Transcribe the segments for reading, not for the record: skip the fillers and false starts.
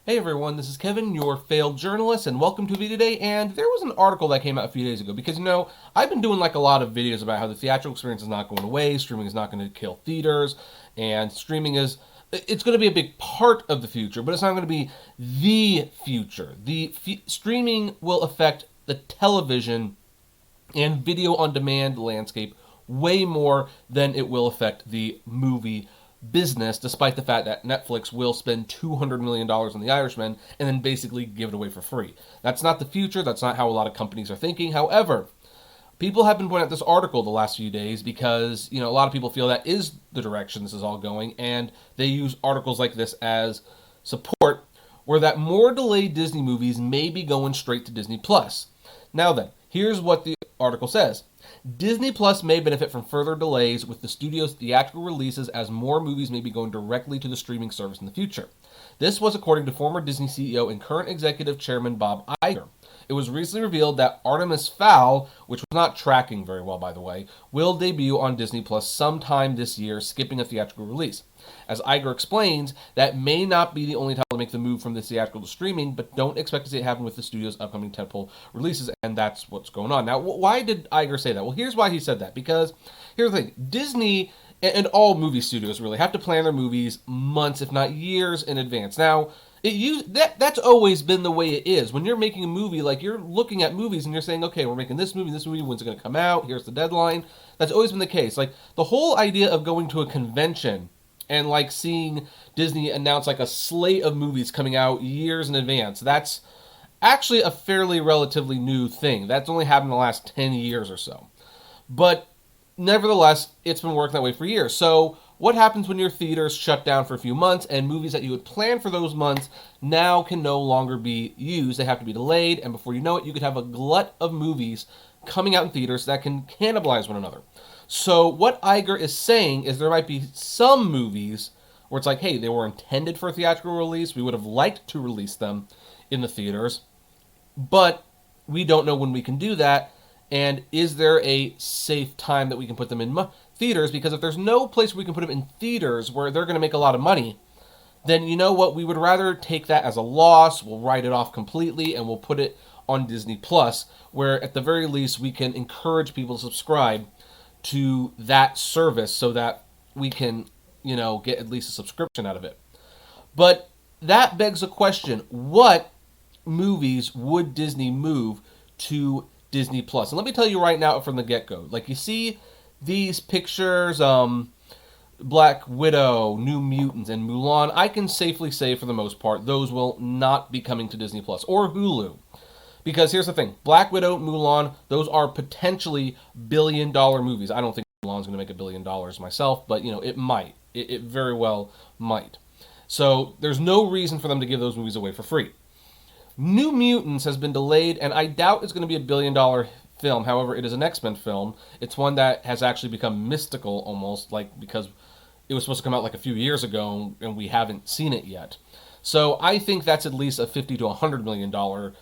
Hey everyone, this is Kevin, your failed journalist, and welcome to a video today. And there was an article that came out a few days ago because, I've been doing like a lot of videos about how the theatrical experience is not going away, streaming is not going to kill theaters, and it's going to be a big part of the future, but it's not going to be the future. Streaming will affect the television and video on demand landscape way more than it will affect the movie business, despite the fact that Netflix will spend $200 million on The Irishman and then basically give it away for free. That's not the future. That's not how a lot of companies are thinking. However, people have been pointing out this article the last few days because, a lot of people feel that is the direction this is all going, and they use articles like this as support, where that more delayed Disney movies may be going straight to Disney Plus. Now then, here's what the article says. Disney Plus may benefit from further delays with the studio's theatrical releases as more movies may be going directly to the streaming service in the future. This was according to former Disney CEO and current executive chairman Bob Iger. It was recently revealed that Artemis Fowl, which was not tracking very well by the way, will debut on Disney Plus sometime this year, skipping a theatrical release. As Iger explains, that may not be the only time to make the move from the theatrical to streaming, but don't expect to see it happen with the studio's upcoming tentpole releases, and that's what's going on. Now, why did Iger say that? Well, here's why he said that, because here's the thing. Disney and all movie studios really have to plan their movies months, if not years, in advance. Now, that's always been the way it is. When you're making a movie, like you're looking at movies and you're saying, okay, we're making this movie, when's it going to come out? Here's the deadline. That's always been the case. Like the whole idea of going to a convention and like seeing Disney announce like a slate of movies coming out years in advance, that's actually a fairly relatively new thing. That's only happened in the last 10 years or so. But nevertheless, it's been working that way for years. So what happens when your theaters shut down for a few months and movies that you had planned for those months now can no longer be used? They have to be delayed, and before you know it, you could have a glut of movies coming out in theaters that can cannibalize one another. So what Iger is saying is there might be some movies where it's like, hey, they were intended for a theatrical release. We would have liked to release them in the theaters, but we don't know when we can do that. And is there a safe time that we can put them in theaters? Because if there's no place where we can put them in theaters where they're going to make a lot of money, then you know what? We would rather take that as a loss. We'll write it off completely and we'll put it on Disney Plus, where at the very least we can encourage people to subscribe to that service so that we can, get at least a subscription out of it. But that begs a question. What movies would Disney move to Disney Plus? And let me tell you right now from the get-go. Like you see these pictures, Black Widow, New Mutants, and Mulan, I can safely say for the most part, those will not be coming to Disney Plus or Hulu. Because here's the thing, Black Widow, Mulan, those are potentially billion-dollar movies. I don't think Mulan's going to make $1 billion myself, but, it might. It very well might. So there's no reason for them to give those movies away for free. New Mutants has been delayed, and I doubt it's going to be $1 billion film. However, it is an X-Men film. It's one that has actually become mystical almost, because it was supposed to come out like a few years ago, and we haven't seen it yet. So I think that's at least a $50 to $100 million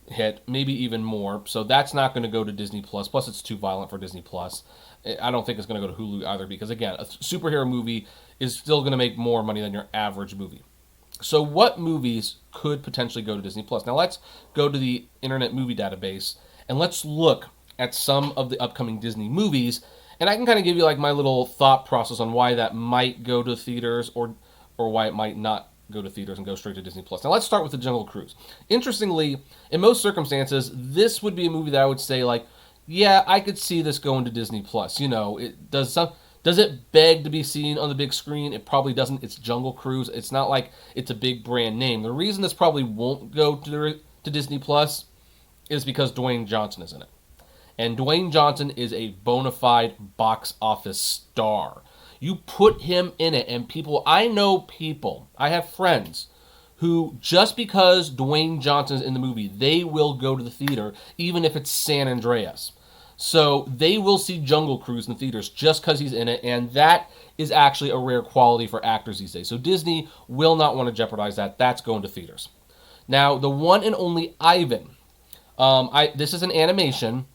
hit, maybe even more. So that's not going to go to Disney Plus. Plus, it's too violent for Disney Plus. I don't think it's going to go to Hulu either because, again, a superhero movie is still going to make more money than your average movie. So what movies could potentially go to Disney Plus? Now let's go to the Internet Movie Database and let's look at some of the upcoming Disney movies. And I can kind of give you like my little thought process on why that might go to theaters or why it might not go to theaters and go straight to Disney Plus. Now let's start with The Jungle Cruise. Interestingly, in most circumstances, this would be a movie that I would say like, yeah, I could see this going to Disney Plus. Does it beg to be seen on the big screen? It probably doesn't. It's Jungle Cruise. It's not like it's a big brand name. The reason this probably won't go to Disney Plus is because Dwayne Johnson is in it. And Dwayne Johnson is a bona fide box office star. You put him in it, and I have friends who, just because Dwayne Johnson is in the movie, they will go to the theater, even if it's San Andreas. So they will see Jungle Cruise in the theaters just because he's in it, and that is actually a rare quality for actors these days. So Disney will not want to jeopardize that. That's going to theaters. Now, the one and only Ivan. This is an animation.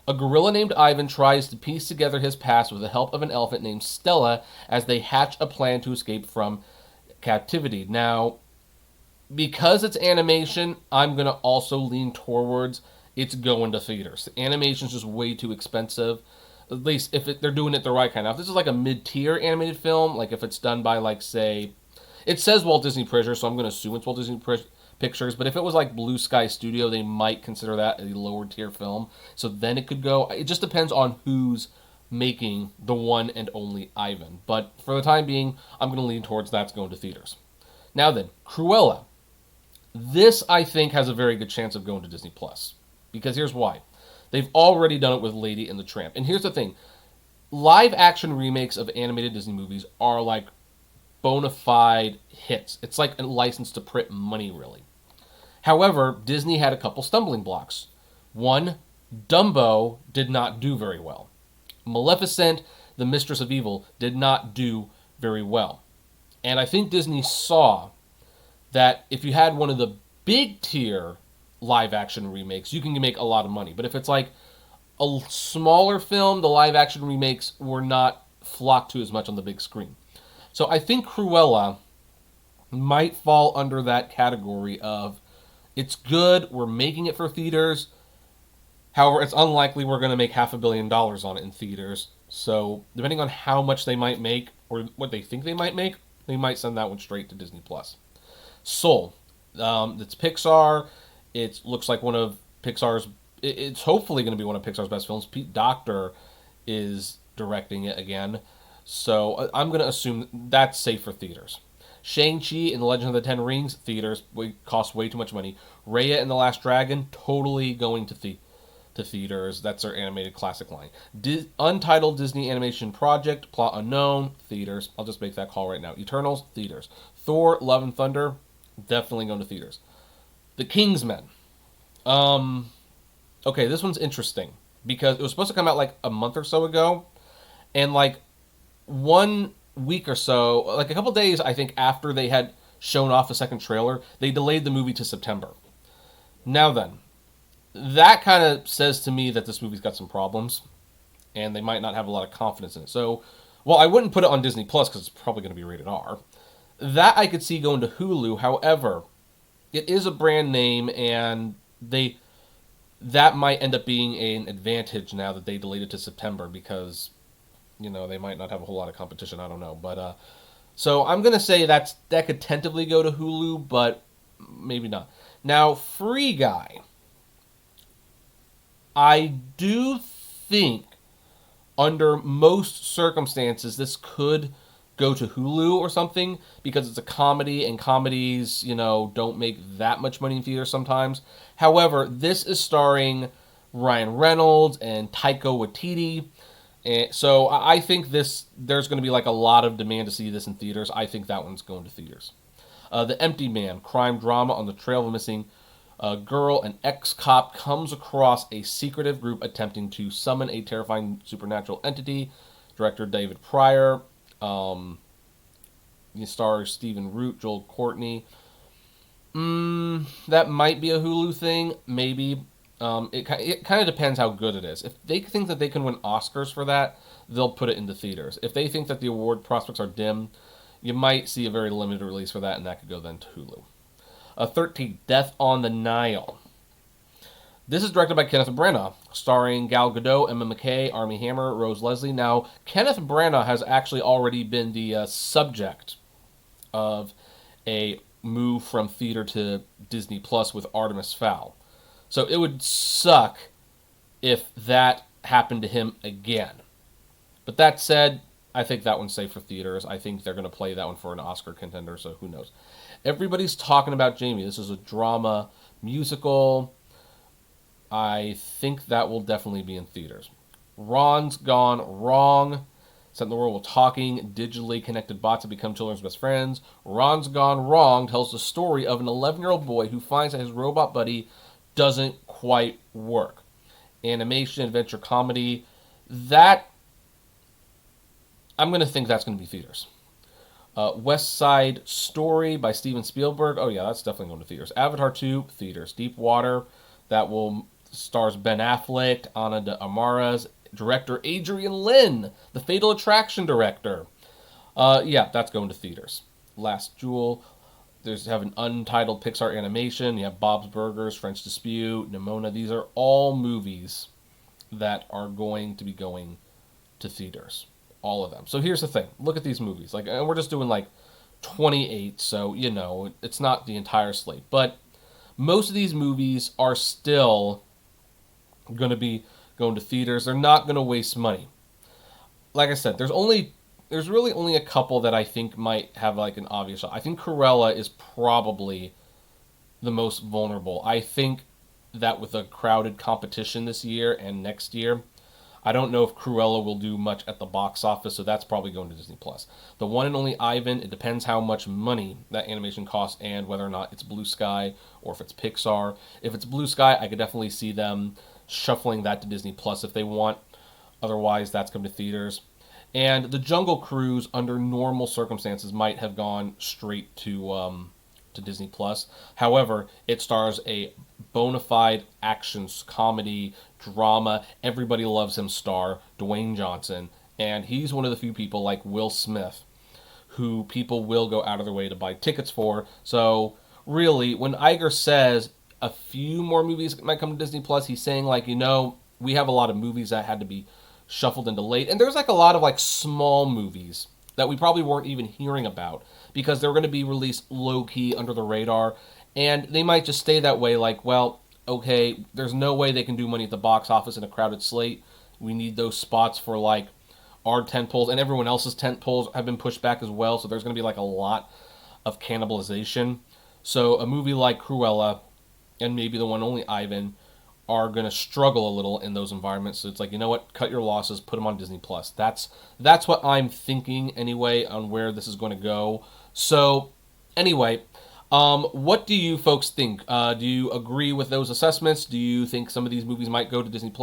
A gorilla named Ivan tries to piece together his past with the help of an elephant named Stella as they hatch a plan to escape from captivity. Now, Because it's animation, I'm going to also lean towards it's going to theaters. Animation's just way too expensive. At least if they're doing it the right kind. Now, if this is like a mid-tier animated film, like if it's done by, like, say, it says Walt Disney Pictures, so I'm going to assume it's Walt Disney Pictures. But if it was like Blue Sky Studio, they might consider that a lower tier film. So then it could go. It just depends on who's making the one and only Ivan. But for the time being, I'm going to lean towards that's going to theaters. Now then, Cruella. This, I think, has a very good chance of going to Disney Plus. Because here's why. They've already done it with Lady and the Tramp. And here's the thing. Live action remakes of animated Disney movies are like bona fide hits. It's like a license to print money, really. However, Disney had a couple stumbling blocks. One, Dumbo did not do very well. Maleficent, the Mistress of Evil, did not do very well. And I think Disney saw that if you had one of the big tier live action remakes, you can make a lot of money. But if it's like a smaller film, the live action remakes were not flocked to as much on the big screen. So I think Cruella might fall under that category of it's good, we're making it for theaters. However, it's unlikely we're going to make $500 million on it in theaters. So depending on how much they might make or what they think they might make, they might send that one straight to Disney Plus. Soul. It's Pixar. It looks like one of Pixar's... It's hopefully going to be one of Pixar's best films. Pete Docter is directing it again. So I'm going to assume that's safe for theaters. Shang-Chi and the Legend of the Ten Rings, theaters. Cost way too much money. Raya and the Last Dragon, totally going to theaters. That's their animated classic line. Untitled Disney Animation Project, plot unknown, theaters. I'll just make that call right now. Eternals, theaters. Thor, Love and Thunder, definitely going to theaters. The Kingsmen. Okay, this one's interesting because it was supposed to come out like a month or so ago, and like 1 week or so, like a couple days, I think, after they had shown off the second trailer, they delayed the movie to September. Now then, that kind of says to me that this movie's got some problems, and they might not have a lot of confidence in it. So, well, I wouldn't put it on Disney Plus because it's probably going to be rated R. That I could see going to Hulu. However, it is a brand name, and that might end up being an advantage now that they delayed it to September because, you know, they might not have a whole lot of competition. I don't know. But so I'm going to say that could tentatively go to Hulu, but maybe not. Now, Free Guy. I do think under most circumstances this could go to Hulu or something because it's a comedy and comedies, you know, don't make that much money in theaters sometimes. However, this is starring Ryan Reynolds and Taika Waititi. And so I think there's going to be like a lot of demand to see this in theaters. I think that one's going to theaters. The Empty Man, crime drama on the trail of a missing girl. An ex-cop comes across a secretive group attempting to summon a terrifying supernatural entity. Director David Pryor. Stars Stephen Root, Joel Courtney. That might be a Hulu thing, maybe. It kind of depends how good it is. If they think that they can win Oscars for that, they'll put it into theaters. If they think that the award prospects are dim, you might see a very limited release for that, and that could go then to Hulu. 13, Death on the Nile. This is directed by Kenneth Branagh, starring Gal Gadot, Emma McKay, Armie Hammer, Rose Leslie. Now, Kenneth Branagh has actually already been the subject of a move from theater to Disney Plus with Artemis Fowl. So it would suck if that happened to him again. But that said, I think that one's safe for theaters. I think they're going to play that one for an Oscar contender, so who knows. Everybody's talking about Jamie. This is a drama musical. I think that will definitely be in theaters. Ron's Gone Wrong. Set in the world of talking, digitally connected bots have become children's best friends. Ron's Gone Wrong tells the story of an 11-year-old boy who finds that his robot buddy doesn't quite work. Animation, adventure, comedy. That, I'm going to think that's going to be theaters. West Side Story by Steven Spielberg. Oh yeah, that's definitely going to theaters. Avatar 2, theaters. Deep Water, that will stars Ben Affleck, Ana de Armas, director Adrian Lin, the Fatal Attraction director. Yeah, that's going to theaters. Last Jewel. have an untitled Pixar animation. You have Bob's Burgers, French Dispute, Nimona. These are all movies that are going to be going to theaters. All of them. So here's the thing. Look at these movies. Like, and we're just doing like 28, so, you know, it's not the entire slate. But most of these movies are still going to be going to theaters. They're not going to waste money. Like I said, there's really only a couple that I think might have like an obvious shot. I think Cruella is probably the most vulnerable. I think that with a crowded competition this year and next year, I don't know if Cruella will do much at the box office, so that's probably going to Disney+. The one and only Ivan, it depends how much money that animation costs and whether or not it's Blue Sky or if it's Pixar. If it's Blue Sky, I could definitely see them shuffling that to Disney+ if they want. Otherwise, that's coming to theaters. And The Jungle Cruise, under normal circumstances, might have gone straight to Disney+. However, it stars a bona fide action comedy drama. Everybody loves him star, Dwayne Johnson. And he's one of the few people like Will Smith who people will go out of their way to buy tickets for. So really, when Iger says a few more movies might come to Disney+, he's saying like, you know, we have a lot of movies that had to be shuffled and delayed. And there's like a lot of like small movies that we probably weren't even hearing about because they're going to be released low-key under the radar. And they might just stay that way like, well, okay, there's no way they can do money at the box office in a crowded slate. We need those spots for like our tentpoles, and everyone else's tentpoles have been pushed back as well. So there's going to be like a lot of cannibalization. So a movie like Cruella and maybe the one only Ivan are going to struggle a little in those environments. So it's like, you know what? Cut your losses, put them on Disney+. That's what I'm thinking anyway on where this is going to go. So anyway, what do you folks think? Do you agree with those assessments? Do you think some of these movies might go to Disney+?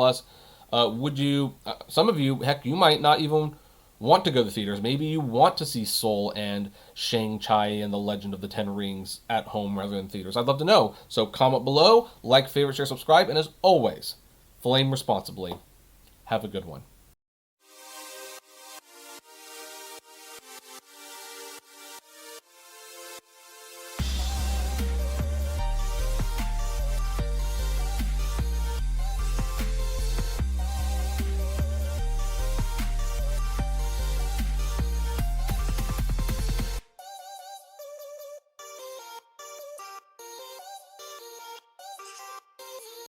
Would you, some of you, heck, you might not even want to go to theaters. Maybe you want to see Soul and Shang-Chi and the Legend of the Ten Rings at home rather than theaters. I'd love to know. So comment below, like, favorite, share, subscribe, and as always, flame responsibly. Have a good one.